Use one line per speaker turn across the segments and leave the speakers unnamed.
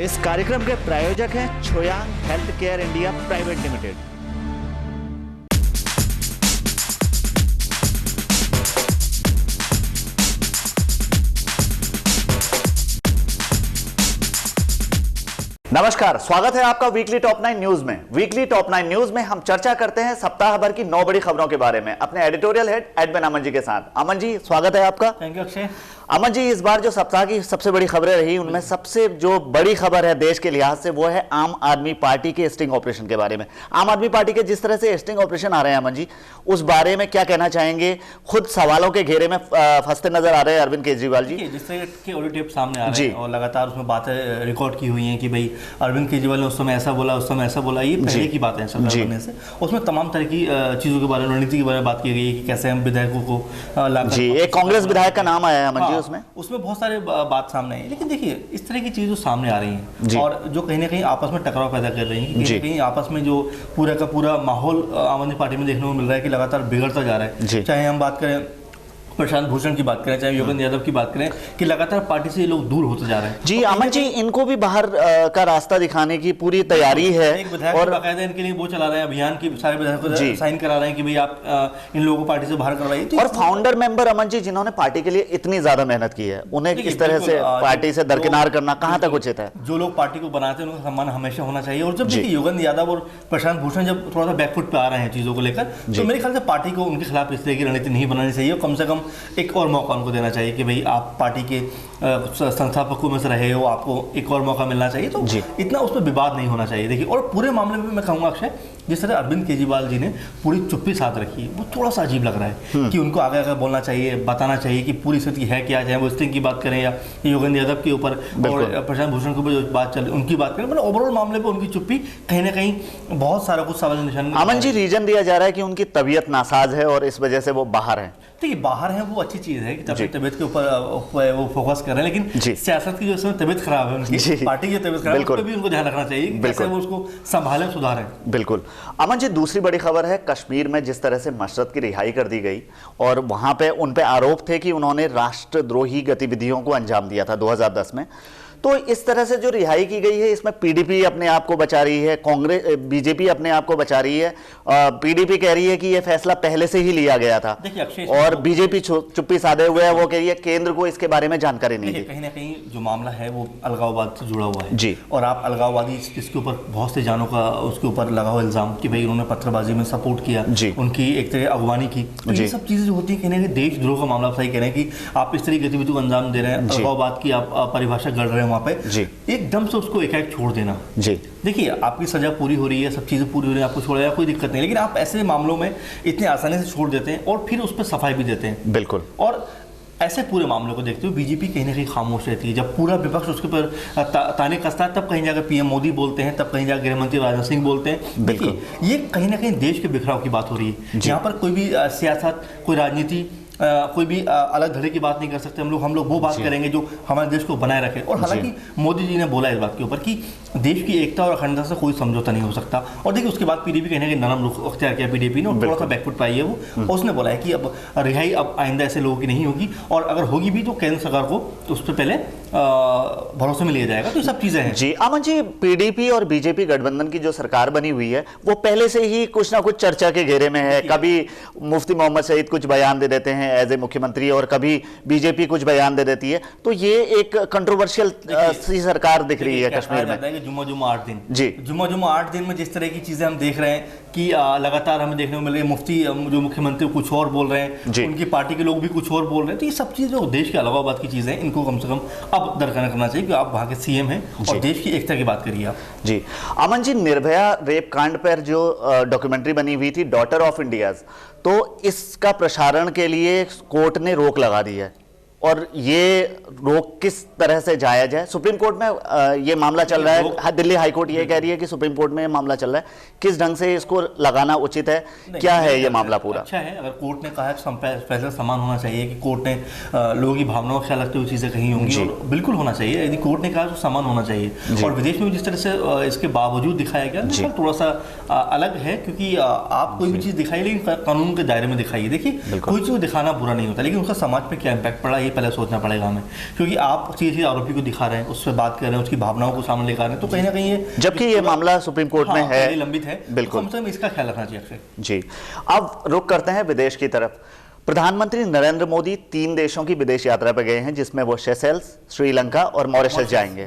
इस कार्यक्रम के प्रायोजक हैं Chhoyang health care India private limited. नमस्कार, स्वागत है आपका वीकली टॉप 9 न्यूज में। वीकली टॉप 9 न्यूज में हम चर्चा करते हैं सप्ताह भर की 9 बड़ी खबरों के बारे में अपने editorial head admin Aman ji के साथ। अमन जी, स्वागत है आपका।
Thank you Akshay.
अमन जी, इस बार जो सप्ताह की सबसे बड़ी खबरें रही उनमें सबसे जो बड़ी खबर है देश के लिहाज से वो है आम आदमी पार्टी के स्टिंग ऑपरेशन के बारे में। आम आदमी पार्टी के जिस तरह से स्टिंग ऑपरेशन आ रहे हैं अमन जी, उस बारे में क्या कहना चाहेंगे? खुद सवालों के घेरे में फंसते नजर आ रहे हैं अरविंद केजरीवाल जी।
जिस तरह के ऑडियो टेप सामने आ रहे हैं और लगातार उसमें बातें रिकॉर्ड की हुई हैं कि भाई अरविंद केजरीवाल ने उस समय ऐसा बोला, उस समय ऐसा बोला, ये पहले की बात है सरकार बनने से। उसमें तमाम तरह की चीजों के बारे में, रणनीति के बारे में बात की गई है कि कैसे हम विधायकों को लाकर
जी। एक कांग्रेस विधायक का नाम आया है अमन जी
उसमें बहुत सारे बात सामने आई। लेकिन देखिए, इस तरह की चीज़ जो सामने आ रही हैं और जो कहीं ना कहीं आपस में टकराव पैदा कर रही हैं, कहीं आपस में जो पूरा का पूरा माहौल आम आदमी पार्टी में देखने को मिल रहा है कि लगातार बिगड़ता जा रहा है। चाहे हम बात करें प्रशांत भूषण की बात करें, चाहे योगेंद्र यादव की बात करें, कि लगातार पार्टी से ये लोग दूर होते जा रहे हैं।
जी अमन जी, इनको भी बाहर का रास्ता दिखाने की पूरी तैयारी है।
एक विधायक और बाकायदा इनके लिए वो चला रहे हैं अभियान की, सारे विधायकों को साइन करा रहे हैं कि भाई आप इन लोगों को पार्टी से बाहर करवाइए।
और फाउंडर मेंबर अमन जी जिन्होंने पार्टी के लिए इतनी ज्यादा मेहनत की है, उन्हें इस तरह से पार्टी से दरकिनार करना कहां तक उचित है?
जो लोग पार्टी को बनाते हैं उनका सम्मान हमेशा होना चाहिए। और जब देखिए योगेंद्र यादव और प्रशांत भूषण जब थोड़ा सा बैकफुट पे आ रहे हैं चीजों को लेकर, तो मेरे ख्याल से पार्टी को उनके खिलाफ इस तरह की रणनीति नहीं बनानी चाहिए। कम से कम एक और मौका उनको देना चाहिए कि भाई आप पार्टी के संस्थापकों में से रहे हो, आपको एक और मौका मिलना चाहिए। तो इतना उस पर विवाद नहीं होना चाहिए। देखिए, और पूरे मामले में मैं कहूँगा अक्षय, जिस तरह अरविंद केजरीवाल जी ने पूरी चुप्पी साथ रखी है, वो थोड़ा सा अजीब लग रहा है कि उनको आगे आगे बोलना चाहिए, बताना चाहिए कि पूरी स्थिति है क्या। चाहे वो स्टिंग की बात करें या योगेंद्र यादव के ऊपर और प्रशांत भूषण के ऊपर जो बात चल रही उनकी बात करें, मतलब ओवरऑल मामले पर उनकी चुप्पी कहीं ना कहीं बहुत सारा कुछ सवाल निशान।
अमन जी, रीजन दिया जा रहा है कि उनकी तबीयत नासाज है और इस वजह से वो बाहर है।
देखिए, बाहर है वो अच्छी चीज़ है कि तबीयत के ऊपर वो फोकस कर रहे हैं, लेकिन सियासत की जो समय तबीयत खराब है उनकी, पार्टी की तबीयत खराब है, उस पर भी उनको ध्यान रखना चाहिए कि कैसे वो उसको संभालें, सुधारें।
बिल्कुल। अमन जी, दूसरी बड़ी खबर है कश्मीर में जिस तरह से मशरत की रिहाई कर दी गई और वहां पे उन पे आरोप थे कि उन्होंने राष्ट्रद्रोही गतिविधियों को अंजाम दिया था 2010 में। तो इस तरह से जो रिहाई की गई है, इसमें पीडीपी अपने आप को बचा रही है, कांग्रेस बीजेपी अपने आप को बचा रही है। पीडीपी कह रही है कि यह फैसला पहले से ही लिया गया था और बीजेपी चुप्पी साधे हुए है। वो कह रही है केंद्र को इसके बारे में जानकारी नहीं दी।
कहीं ना कहीं जो मामला है वो अलगाववाद से जुड़ा हुआ है
जी।
और आप अलगाववादी इसके ऊपर बहुत से जानों का उसके ऊपर लगा हुआ इल्जाम कि भाई उन्होंने पत्थरबाजी में सपोर्ट किया, उनकी एक तरह अगवानी की। तो ये सब चीजें जो होती है, कहीं ना कहीं देशद्रोह का मामला। सही कह रहे हैं कि आप इस तरह की गतिविधि को अंजाम दे रहे हैं, अलगाववाद की आप परिभाषा गढ़ रहे हैं वहां पे, एकदम से उसको एकाएक छोड़ देना। जी देखिए, आपकी सजा पूरी हो रही है, सब चीजें पूरी हो रही है, आपको छोड़ा जाए कोई दिक्कत नहीं, लेकिन आप ऐसे मामलों में इतने आसानी से छोड़ देते हैं और फिर उस पर सफाई भी देते हैं।
बिल्कुल। और
ऐसे पूरे मामलों को देखते हुए बीजेपी कहीं ना कहीं खामोश रहती है। जब पूरा विपक्ष उसके ऊपर ताने कसता है, तब कहीं जाकर पीएम मोदी बोलते हैं, तब कहीं जाकर गृहमंत्री राजनाथ सिंह बोलते हैं। देखिए, ये कहीं ना कहीं देश के बिखराव की बात हो रही है। यहाँ पर कोई भी सियासत, कोई राजनीति, कोई भी अलग धड़े की बात नहीं कर सकते। हम लोग वो बात करेंगे जो हमारे देश को बनाए रखे। और हालांकि मोदी जी ने बोला इस बात के ऊपर कि देश की एकता और अखंडता से कोई समझौता नहीं हो सकता। और देखिए, उसके बाद पीडीपी कहने के नरम रुख अख्तियार किया पीडीपी ने और थोड़ा सा बैकफुट पाई है वो। और उसने बोला है कि अब रिहाई अब आइंदा ऐसे लोगों की नहीं होगी, और अगर होगी भी तो केंद्र सरकार को उस पर पहले भरोसे में लिया जाएगा। तो ये सब चीजें हैं
जी। अमन जी, पीडीपी और बीजेपी गठबंधन की जो सरकार बनी हुई है वो पहले से ही कुछ ना कुछ चर्चा के घेरे में है। कभी मुफ्ती मोहम्मद सईद कुछ बयान दे देते हैं एज ए मुख्यमंत्री और कभी बीजेपी कुछ बयान दे देती है। तो ये एक कंट्रोवर्शियल सी सरकार दिख रही है कश्मीर में।
जुम्मा 8 दिन जी, जुम्मा 8 दिन में जिस तरह की चीजें हम देख रहे हैं कि लगातार हमें देखने को मिल रही है, मुफ्ती जो मुख्यमंत्री कुछ और बोल रहे हैं, उनकी पार्टी के लोग भी कुछ और बोल रहे हैं। तो ये सब चीजें जो देश के अलगाववाद की चीजें हैं, इनको कम से कम अब दरकिनार करना चाहिए कि आप वहाँ के सीएम हैं और देश की एकता की बात करिए आप।
जी अमन जी, निर्भया रेप कांड पर जो डॉक्यूमेंट्री बनी हुई थी डॉटर ऑफ इंडिया, तो इसका प्रसारण के लिए कोर्ट ने रोक लगा दी है और ये रोक किस तरह से जायज है? सुप्रीम कोर्ट में ये मामला चल रहा है, दिल्ली हाई कोर्ट ये कह रही है कि सुप्रीम कोर्ट में ये मामला चल रहा है, किस ढंग से इसको लगाना उचित है? क्या है ये मामला पूरा?
अच्छा है, अगर कोर्ट ने कहा है तो फैसला समान होना चाहिए कि कोर्ट ने लोगों की भावनाओं का ख्याल रखते हुए चीजें कही होंगी, बिल्कुल होना चाहिए। यदि कोर्ट ने कहा तो समान होना चाहिए। और विदेश में जिस तरह से इसके बावजूद दिखाया गया थोड़ा सा अलग है, क्योंकि आप कोई भी चीज दिखाई लेकिन कानून के दायरे में दिखाइए। देखिए, कोई चीज दिखाना बुरा नहीं होता, लेकिन उसका समाज पे क्या इम्पैक्ट पड़ा ये ये पहले सोचना पड़ेगा हमें, क्योंकि आप सीधे आरोपी को दिखा रहे हैं, उससे बात कर रहे हैं, उसकी भावनाओं को सामने लेकर आ रहे हैं, तो कहीं ना कहीं ये,
जबकि ये मामला सुप्रीम कोर्ट में है,
लंबित है,
बिल्कुल,
कम से कम इसका ख्याल रखना चाहिए अक्षय
जी। अब रुख करते हैं विदेश की तरफ। प्रधानमंत्री नरेंद्र मोदी 3 देशों की विदेश यात्रा पर गए हैं, जिसमें वो सेशेल्स, श्रीलंका और मॉरिशस जाएंगे।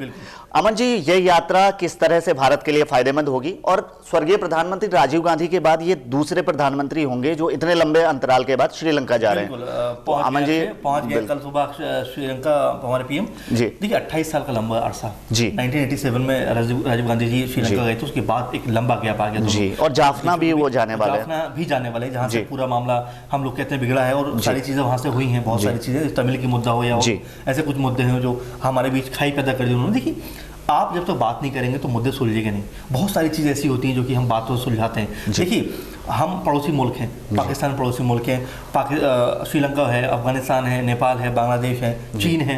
अमन जी, ये यात्रा किस तरह से भारत के लिए फायदेमंद होगी, और स्वर्गीय प्रधानमंत्री राजीव गांधी के बाद ये दूसरे प्रधानमंत्री होंगे जो इतने लंबे अंतराल के बाद श्रीलंका जा रहे हैं।
तो अमन जी पहुंच गए कल सुबह श्रीलंका, हमारे पीएम जी। देखिए 28 साल का लंबा अरसा जी, 1987 में राजीव गांधी जी श्रीलंका गए थे, उसके बाद एक लंबा गैप आ गया जी,
और जाफना भी वो जाने वाले हैं,
जाफना भी जाने वाले, जहाँ से पूरा मामला हम लोग कहते हैं बिगड़ा है, और सारी चीजें वहां से हुई हैं, बहुत सारी चीजें, तमिल की मुद्दा हो या ऐसे कुछ मुद्दे हैं जो हमारे बीच खाई पैदा कर दी उन्होंने। देखिए आप जब तक बात नहीं करेंगे तो मुद्दे सुलझेंगे नहीं, बहुत सारी चीज़ें ऐसी होती हैं जो कि हम बात तो सुलझाते हैं। देखिए हम पड़ोसी मुल्क हैं, पाकिस्तान पड़ोसी मुल्क हैं, श्रीलंका है, अफगानिस्तान है, नेपाल है, बांग्लादेश है, चीन है,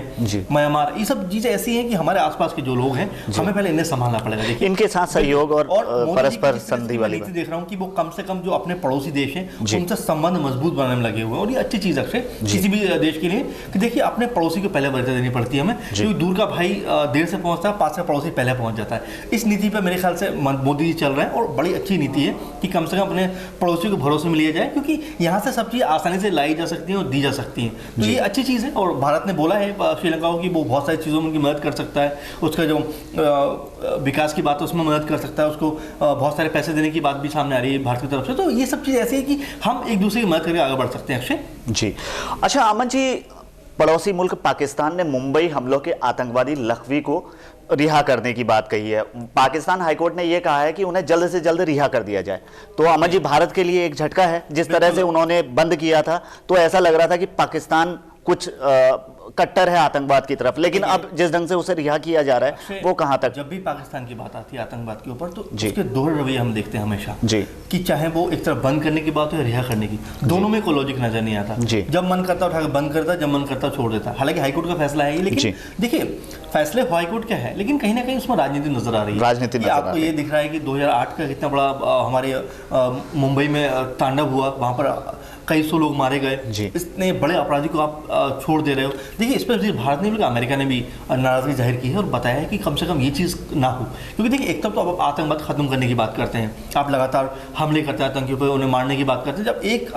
म्यांमार, ये सब चीज़ें ऐसी हैं कि हमारे आसपास के जो लोग हैं हमें पहले इन्हें संभालना पड़ेगा। देखिए
इनके साथ सहयोग और परस्पर संधि वाली
नीति देख रहा हूँ कि वो कम से कम जो अपने पड़ोसी देश हैं उनसे संबंध मजबूत बनाने में लगे हुए हैं, और ये अच्छी चीज़ अक्षय किसी भी देश के लिए कि देखिए अपने पड़ोसी को पहले वरीयता देनी पड़ती है हमें, क्योंकि दूर का भाई देर से पहुँचता है, पास का पड़ोसी पहले पहुँच जाता है। इस नीति पर मेरे ख्याल से मोदी जी चल रहे हैं, और बड़ी अच्छी नीति है कि कम से कम अपने पड़ोसी को भरोसे में लिया जाए, क्योंकि यहाँ से सब चीज़ आसानी से लाई जा सकती हैं और दी जा सकती हैं, तो ये अच्छी चीज़ है। और भारत ने बोला है श्रीलंका को कि वो बहुत सारी चीज़ों में उनकी मदद कर सकता है, उसका जो विकास की बात है उसमें मदद कर सकता है, उसको बहुत सारे पैसे देने की बात भी सामने आ रही है भारत की तरफ से। तो ये सब चीज़ ऐसी है कि हम एक दूसरे की मदद करके आगे बढ़ सकते हैं अक्षय
जी। अच्छा अमन जी, पड़ोसी मुल्क पाकिस्तान ने मुंबई हमलों के आतंकवादी लखवी को रिहा करने की बात कही है। पाकिस्तान हाईकोर्ट ने यह कहा है कि उन्हें जल्द से जल्द रिहा कर दिया जाए। तो अमन जी, भारत के लिए एक झटका है, जिस तरह से उन्होंने बंद किया था तो ऐसा लग रहा था कि पाकिस्तान कुछ कट्टर है आतंकवाद की तरफ, लेकिन अब जिस ढंग से उसे रिहा किया जा रहा है वो कहां तक?
जब भी पाकिस्तान की बात आती है आतंकवाद के ऊपर तो उसके दोहरे रवैये हम देखते हैं हमेशा
जी,
कि चाहे वो एक तरफ बंद करने की बात हो या रिहा करने की, दोनों में कोई लॉजिक नजर नहीं आता। जब मन करता उठा के बंद करता, जब मन करता छोड़ देता। हालांकि हाईकोर्ट का फैसला है, लेकिन देखिए फैसले हाईकोर्ट का है, लेकिन कहीं ना कहीं उसमें राजनीति नजर आ रही है।
राजनीति
आपको ये दिख रहा है कि 2008 का कितना बड़ा हमारे मुंबई में तांडव हुआ, वहां पर कई सौ लोग मारे गए, इतने बड़े अपराधी को आप छोड़ दे रहे हो। देखिए इस पर भारत ने भी, अमेरिका ने भी नाराजगी जाहिर की है और बताया है कि कम से कम ये चीज़ ना हो, क्योंकि देखिए एक तरफ तो आप आतंकवाद खत्म करने की बात करते हैं, आप लगातार हमले करते हैं आतंकियों पर, उन्हें मारने की बात करते हैं। जब एक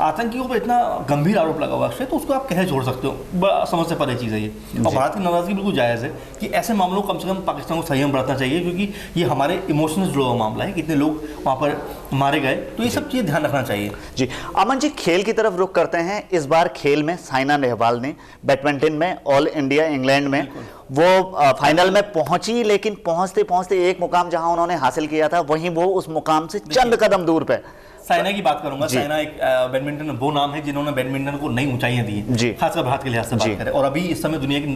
आतंकियों पर इतना गंभीर आरोप लगा हुआ है तो उसको आप कैसे छोड़ सकते हो? बड़ा समझ से परे चीज़ है ये, और भारत की नाराजगी बिल्कुल जायज़ है कि ऐसे मामलों को कम से कम पाकिस्तान को संयम बरतना चाहिए, क्योंकि ये हमारे इमोशनल जुड़ा हुआ मामला है, कितने लोग वहाँ पर मारे गए, तो ये सब चीज़ ध्यान रखना चाहिए
जी। अमन जी, खेल की तरफ रुख करते हैं। इस बार खेल में साइना नेहवाल ने बैडमिंटन में ऑल इंडिया इंग्लैंड में वो फाइनल में पहुंची, लेकिन पहुंचते पहुंचते एक मुकाम जहां उन्होंने हासिल किया था वहीं वो उस मुकाम से चंद कदम दूर पे।
साइना की बात करूंगा। साइना एक बैडमिंटन वो नाम है जिन्होंने बैडमिंटन को नई ऊंचाइयां दी हैं, खासकर भारत के लिहाज से बात करें, और अभी इस समय दुनिया की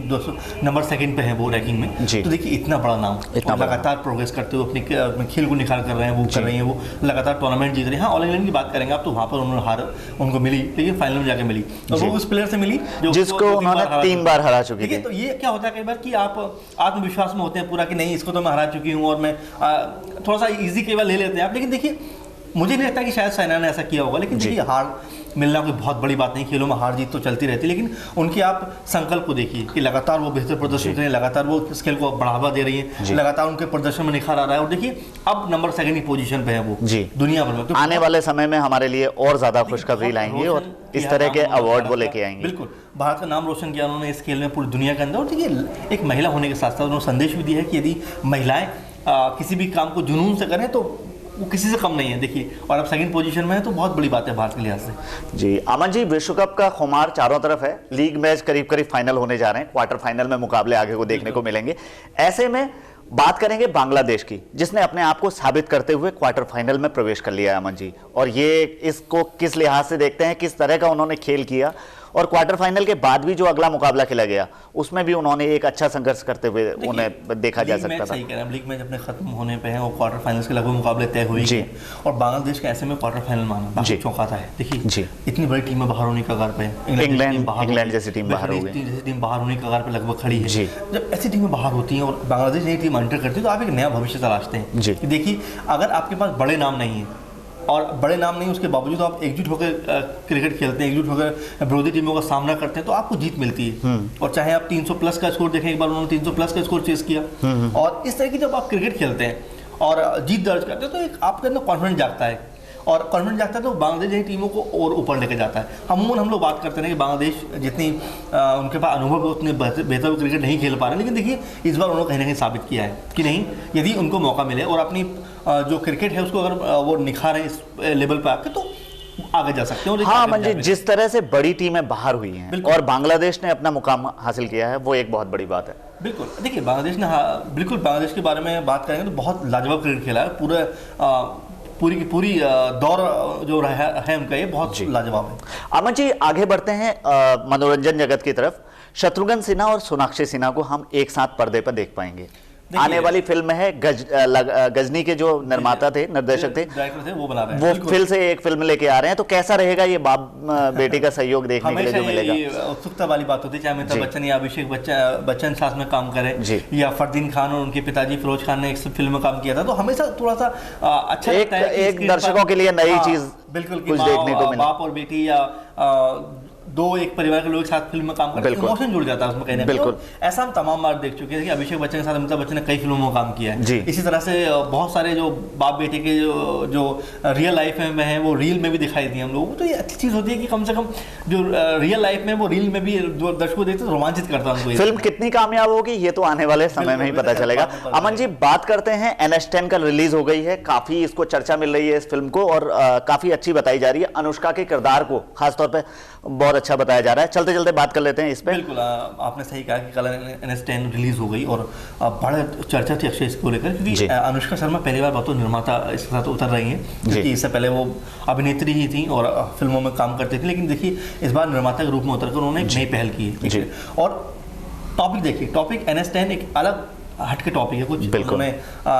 नंबर 2 पे है वो रैंकिंग में। तो देखिए इतना बड़ा नाम, लगातार प्रोग्रेस करते हुए अपने खेल को निखार कर रहे हैं, वो कर रही हैं, वो लगातार टूर्नामेंट जीत रहे हैं। हाँ, ऑल इंग्लैंड की बात करेंगे आप तो वहाँ पर उन्होंने हार उनको मिली, लेकिन फाइनल में जाके मिली, और वो उस प्लेयर से मिली
जिसको उन्होंने 3 बार हरा चुकी थी।
तो ये क्या होता है कई बार कि आप आत्मविश्वास में होते हैं पूरा कि नहीं इसको तो मैं हरा चुकी हूँ, और मैं थोड़ा सा ईजी कई बार ले लेते हैं आप। लेकिन देखिए मुझे नहीं लगता कि शायद साइना ने ऐसा किया होगा, लेकिन देखिए हार मिलना कोई बहुत बड़ी बात नहीं, खेलों में हार जीत तो चलती रहती है, लेकिन उनकी आप संकल्प को देखिए कि लगातार वो बेहतर प्रदर्शन कर रहे हैं, लगातार वो इस खेल को बढ़ावा दे रही हैं, लगातार उनके प्रदर्शन में निखार आ रहा है, और देखिए अब नंबर 2 की पोजीशन पे है वो दुनिया भर में। तो
आने वाले समय में हमारे लिए और ज्यादा खुशखबरी लाएंगे और इस तरह के अवार्ड वो लेके आएंगे।
बिल्कुल, भारत का नाम रोशन किया उन्होंने इस खेल में पूरी दुनिया के अंदर। और देखिए एक महिला होने के साथ साथ उन्होंने संदेश भी दिया है कि यदि महिलाएं किसी भी काम को जुनून से करें तो वो किसी से कम नहीं है। देखिए, और अब 2nd पोजीशन में है तो बहुत बड़ी बात है भारत के लिहाज से।
जी अमन जी, विश्व कप का खुमार चारों तरफ है, लीग मैच करीब करीब फाइनल होने जा रहे हैं, क्वार्टर फाइनल में मुकाबले आगे को देखने को मिलेंगे। ऐसे में बात करेंगे बांग्लादेश की, जिसने अपने आप को साबित करते हुए क्वार्टर फाइनल में प्रवेश कर लिया है अमन जी, और ये इसको किस लिहाज से देखते हैं, किस तरह का उन्होंने खेल किया, और क्वार्टर फाइनल के बाद भी जो अगला मुकाबला खेला गया उसमें भी उन्होंने एक अच्छा संघर्ष करते हुए उन्हें देखा जा सकता था।
सही कह रहे हैं, लीग मैच अपने खत्म होने पे हैं और क्वार्टर फाइनल्स के लगभग मुकाबले तय हुए हैं, और बांग्लादेश के ऐसे में क्वार्टर फाइनल माना बाकी चौंकाता है। देखिए इतनी बड़ी टीमें बाहर होने की कगार पे,
इंग्लैंड जैसी टीम बाहर हो गई,
जैसी टीम बाहर होने की कगार पे लगभग खड़ी है। जब ऐसी टीमें बाहर होती हैं और बांग्लादेश नई टीम एंटर करती है तो आप एक नया भविष्य तलाशते हैं। देखिए अगर आपके पास बड़े नाम नहीं है और बड़े नाम नहीं उसके बावजूद आप एकजुट होकर क्रिकेट खेलते हैं, एकजुट होकर विरोधी टीमों का सामना करते हैं, तो आपको जीत मिलती है। और चाहे आप 300 प्लस का स्कोर देखें, एक बार उन्होंने 300 प्लस का स्कोर चेस किया, और इस तरह की जब आप क्रिकेट खेलते हैं और जीत दर्ज करते हैं तो एक आपके अंदर कॉन्फिडेंस जागता है, और कॉन्फिडेंस जाता है तो बांग्लादेश जैसी टीमों को और ऊपर लेके जाता है। अमूमन हम लोग बात करते हैं कि बांग्लादेश जितनी उनके पास अनुभव है उतने बेहतर क्रिकेट नहीं खेल पा रहे, लेकिन देखिए इस बार उन्होंने कहीं ना कहीं साबित किया है कि नहीं, यदि उनको मौका मिले और अपनी जो क्रिकेट है उसको अगर वो निखारें इस लेवल पर आके, तो आगे जा सकते हैं।
हाँ अमन जी, जिस तरह से बड़ी टीमें बाहर हुई हैं और बांग्लादेश ने अपना मुकाम हासिल किया है, वो एक बहुत बड़ी बात है।
बिल्कुल, देखिए बांग्लादेश ने, बिल्कुल बांग्लादेश के बारे में बात करेंगे तो बहुत लाजवाब क्रिकेट खेला है, पूरी की पूरी दौर जो रहा है उनका, ये बहुत लाजवाब है।
अमन जी, आगे बढ़ते हैं मनोरंजन जगत की तरफ। शत्रुघ्न सिन्हा और सोनाक्षी सिन्हा को हम एक साथ पर्दे पर देख पाएंगे। आने वाली फिल्म है गजनी के जो निर्माता थे, निर्देशक थे,
वो बना रहे हैं,
वो फिर से एक फिल्म लेके आ रहे हैं। तो कैसा रहेगा ये बाप बेटी का सहयोग देखने के लिए जो मिलेगा?
उत्सुकता वाली बात होती है, चाहे अमिताभ बच्चन या अभिषेक बच्चन साथ में काम करे, या फरदीन खान और उनके पिताजी फिरोज खान ने एक फिल्म में काम किया था, तो हमेशा थोड़ा सा अच्छा लगता है, एक
दर्शकों के लिए नई चीज
बिल्कुल
कुछ देखने को मिला।
बाप और बेटी या दो एक परिवार के लोग एक साथ फिल्म में काम करते हैं, इमोशन जुड़ जाता है उसमें कहीं ना कहीं। ऐसा हम तमाम बार देख चुके हैं कि अभिषेक बच्चन के साथ अमिताभ बच्चन ने कई फिल्मों में काम किया है। इसी तरह से बहुत सारे जो बाप बेटे के जो रियल लाइफ में है वो रील में भी दिखाई दिए हम लोगों को। तो ये अच्छी चीज़ होती है कि कम से कम जो रियल लाइफ में वो रील में भी जो दर्शकों देखते हैं रोमांचित करता है उनको।
फिल्म कितनी कामयाब होगी ये तो आने वाले समय में ही पता चलेगा। अमन जी, बात करते हैं NH10 का रिलीज हो गई है, काफी इसको चर्चा मिल रही है इस फिल्म को, और काफी अच्छी बताई जा रही है। अनुष्का के किरदार को खासतौर पर बहुत अच्छा बताया जा रहा है। चलते चलते बात कर लेते हैं इस पे।
बिल्कुल, आपने सही कहा कि कल NH10 रिलीज हो गई और बड़ा चर्चा थी अक्षय इसको लेकर, क्योंकि अनुष्का शर्मा पहली बार बातों निर्माता इसके साथ उतर रही हैं, क्योंकि इससे पहले वो अभिनेत्री ही थी और फिल्मों में काम करती थी, लेकिन देखिए इस बार निर्माता के रूप में उतरकर उन्होंने एक नई पहल की है। और टॉपिक देखिए, टॉपिक NH10 एक अलग हटके टॉपिक है, कुछ उन्होंने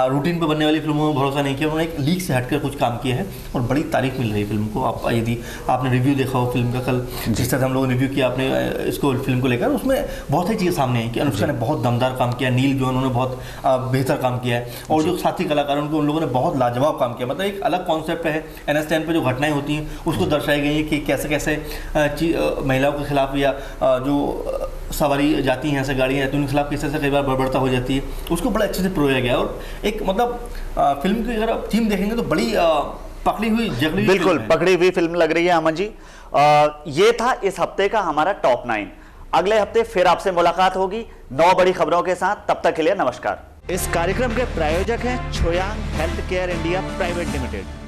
रूटीन पे बनने वाली फिल्मों में भरोसा नहीं किया, उन्होंने एक लीक से हटकर कुछ काम किया है और बड़ी तारीफ मिल रही है फिल्म को। आप यदि आपने रिव्यू देखा हो फिल्म का कल, जिस तरह हम लोगों ने रिव्यू किया आपने इसको फिल्म को लेकर, उसमें बहुत सारी चीज़ें सामने आई कि अनुष्का ने बहुत दमदार काम किया, नील जो उन्होंने बहुत बेहतर काम किया है, और जो साथी कलाकार उनको उन लोगों ने बहुत लाजवाब काम किया। मतलब एक अलग कॉन्सेप्ट है NH10 पर जो घटनाएं होती हैं उसको दर्शाई गई है कि कैसे कैसे महिलाओं के खिलाफ या जो सवारी जाती हैं ऐसे गाड़ियाँ, तो उनके खिलाफ किस तरह से कई बार बर्बरता हो जाती है, उसको बड़ा अच्छे से प्रोया गया। और एक मतलब फिल्म की अगर आप थीम देखेंगे तो बड़ी पकड़ी हुई जगली,
बिल्कुल पकड़ी हुई फिल्म लग रही है अमन जी। ये था इस हफ्ते का हमारा टॉप 9। अगले हफ्ते फिर आपसे मुलाकात होगी 9 बड़ी खबरों के साथ। तब तक के लिए नमस्कार। इस कार्यक्रम के प्रायोजक हैं Chhoyang health care India private limited.